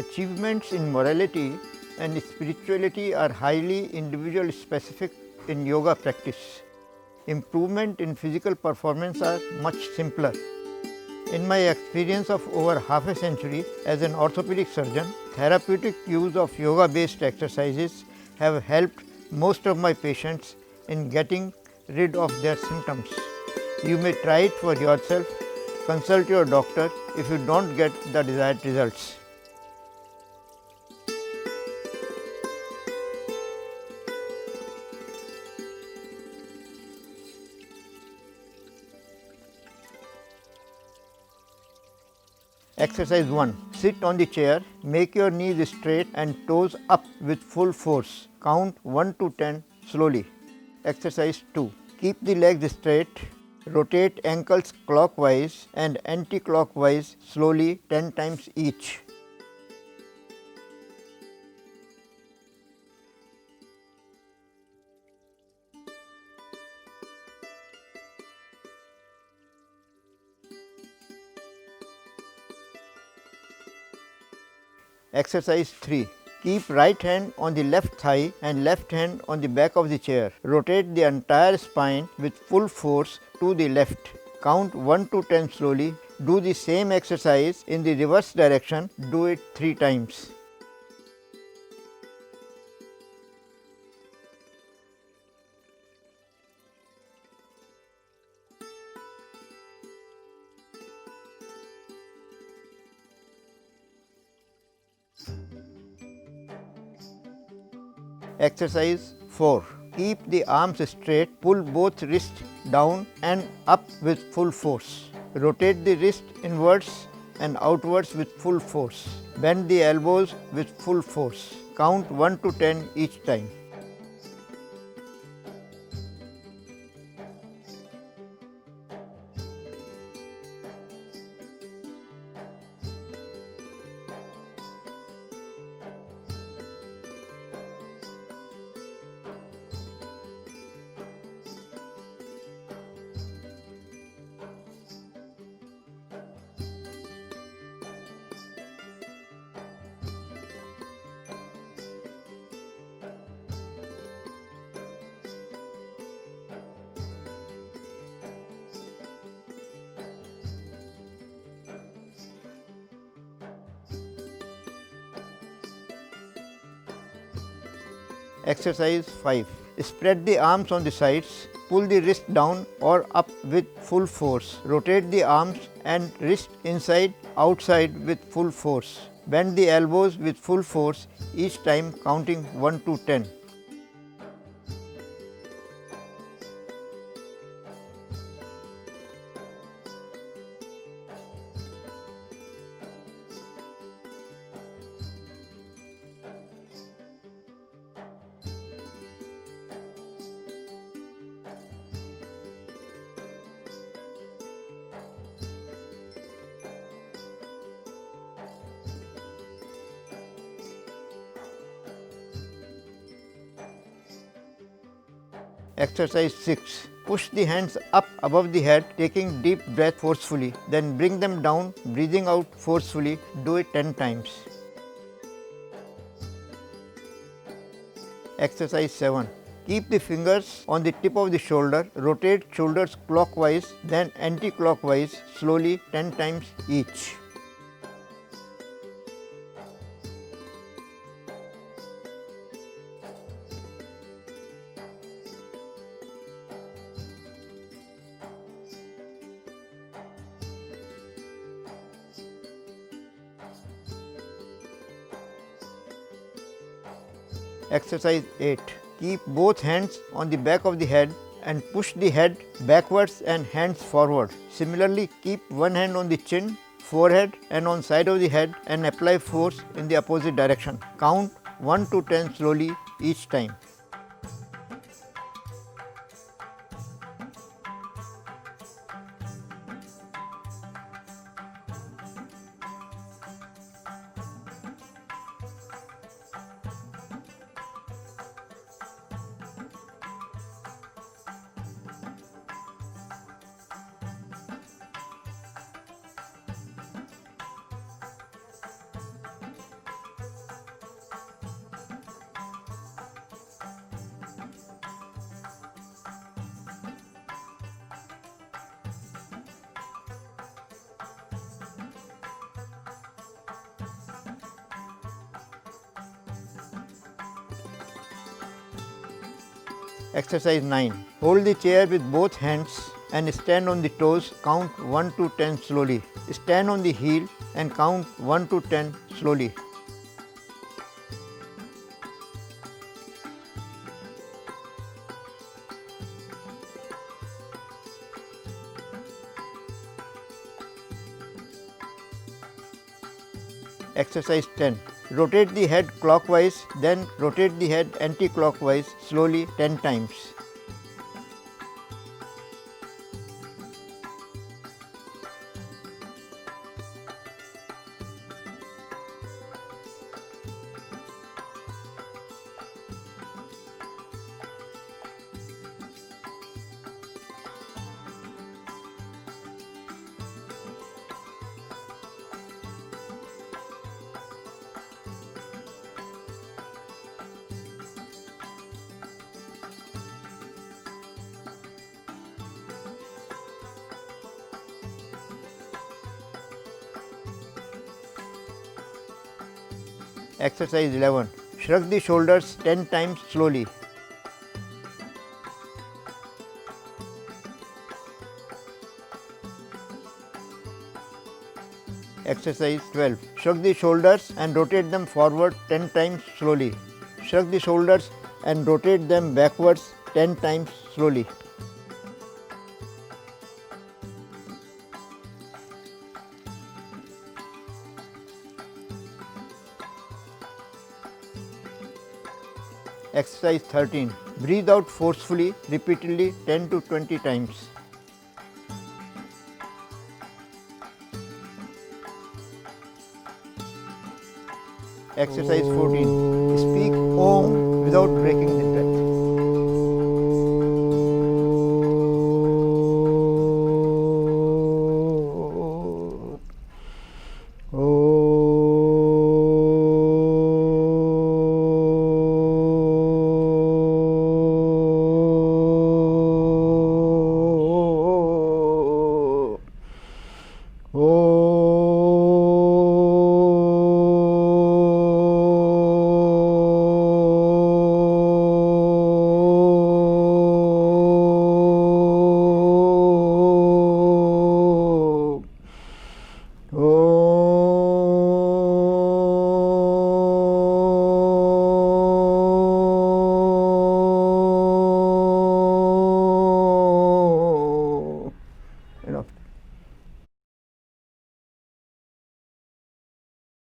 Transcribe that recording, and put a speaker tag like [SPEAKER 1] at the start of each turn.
[SPEAKER 1] Achievements in morality and spirituality are highly individual specific in yoga practice. Improvement in physical performance are much simpler. In my experience of over half a century as an orthopedic surgeon, therapeutic use of yoga-based exercises have helped most of my patients in getting rid of their symptoms. You may try it for yourself. Consult your doctor if you don't get the desired results. Exercise 1. Sit on the chair, make your knees straight and toes up with full force. Count 1 to 10 slowly. Exercise 2. Keep the legs straight, rotate ankles clockwise and anti-clockwise slowly 10 times each. Exercise 3. Keep right hand on the left thigh and left hand on the back of the chair. Rotate the entire spine with full force to the left. Count 1 to 10 slowly. Do the same exercise in the reverse direction. Do it 3 times. Exercise 4. Keep the arms straight, pull both wrists down and up with full force. Rotate the wrist inwards and outwards with full force. Bend the elbows with full force. Count 1 to 10 each time. Exercise 5. Spread the arms on the sides. Pull the wrist down or up with full force. Rotate the arms and wrist inside, outside with full force. Bend the elbows with full force each time, counting 1 to 10. Exercise 6. Push the hands up above the head, taking deep breath forcefully. Then bring them down, breathing out forcefully. Do it 10 times. Exercise 7. Keep the fingers on the tip of the shoulder. Rotate shoulders clockwise, then anti-clockwise, slowly 10 times each. Exercise 8. Keep both hands on the back of the head and push the head backwards and hands forward. Similarly, keep one hand on the chin, forehead and on side of the head and apply force in the opposite direction. Count 1 to 10 slowly each time. Exercise 9. Hold the chair with both hands and stand on the toes. Count 1 to 10 slowly. Stand on the heel and count 1 to 10 slowly. Exercise 10. Rotate the head clockwise, then rotate the head anti-clockwise slowly 10 times. Exercise 11. Shrug the shoulders 10 times slowly. Exercise 12. Shrug the shoulders and rotate them forward 10 times slowly. Shrug the shoulders and rotate them backwards 10 times slowly. Exercise 13. Breathe out forcefully, repeatedly 10 to 20 times. Exercise 14. Speak Om without breaking the